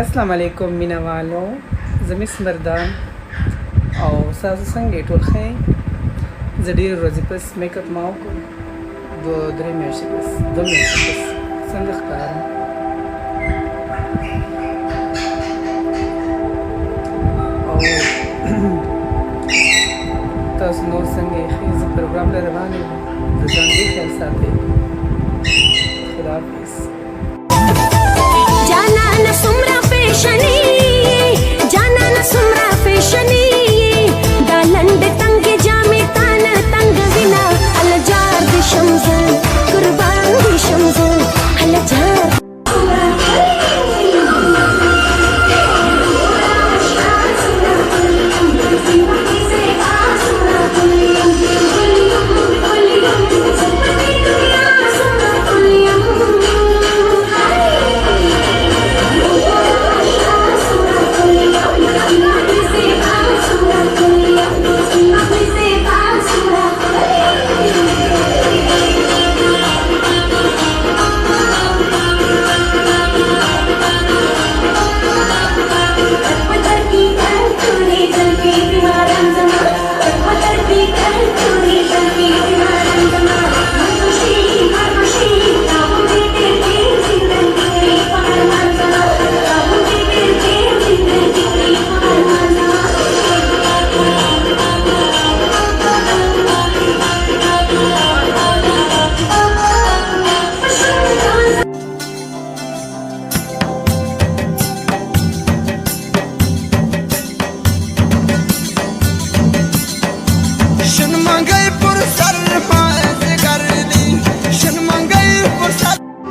السلام علیکم مینوالو، زه مس مردان او تاسو څنګه یې ټول ښه یې؟ زه ډېرې ورځې پس میک اپ ما وکړ، دوه میاشتې پس څنګه ښکارم؟ او تاسو نور څنګه یې ښه؟ زه پروګرام له روان یم، د ځان ډېر خیال ساتئ. خداحافظ. جانانه څومره فیشني، جانانه څومره فیشني، دا لنډې تنګې جامې تانه تنګ وینا، هله جار دې شم زه، قربان دې شم زه، هله جار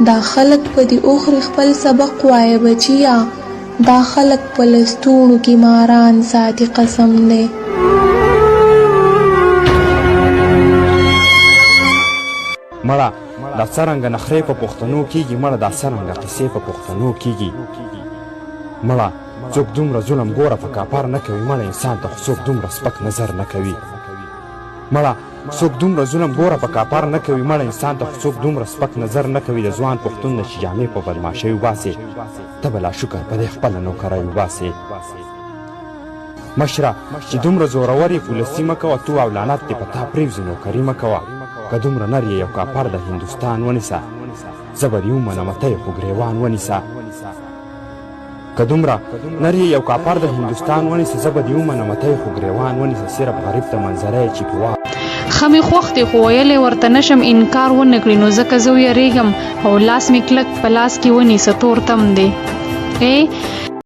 دا خلک په دې اوخري خپل سبق وایه بچیا، دا خلک په لستوڼو کې ماران ساتي قسم دی. مړه دا څرنګه نخرې په پښتنو کېږي، مړه دا څرنګه قصې په پښتنو کېږي. مړه څوک دومره ظلم ګوره په کاپار نه کوي، مړه انسان ته خو څوک دومره سپک نظر نه کوي. مړه څوک دومره ظلم ګوره په کاپار نه کوي، مړه انسان ته خو څوک دومره سپک نظر نه کوي. د ځوان پښتون نه چې جامې په بدماشۍ وباسې، ته به لا شکر په دې خپله نوکرۍ وباسې. مشره چې دومره زورور یې پولسي مه کوه، تو او لعنت دې په تا پرېوځي نوکري مه کوه. که دومره نر یې یو کاپر د هندوستان ونیسه، زه به دې ومنمه ته یې خو ګرېوان ونیسه. که دومره نر یې یو کاپر د هندوستان ونیسه، زه به دې ومنمه ته یې خو ګرېوان ونیسه. صرف غریب ته منظره یې چې په وا خمې خوښ دی خو ویلی ورته نشم انکار ونه کړي، نو ځکه زه ویریږم او لاس مې کلک په لاس کې ونیسه تور تم دی.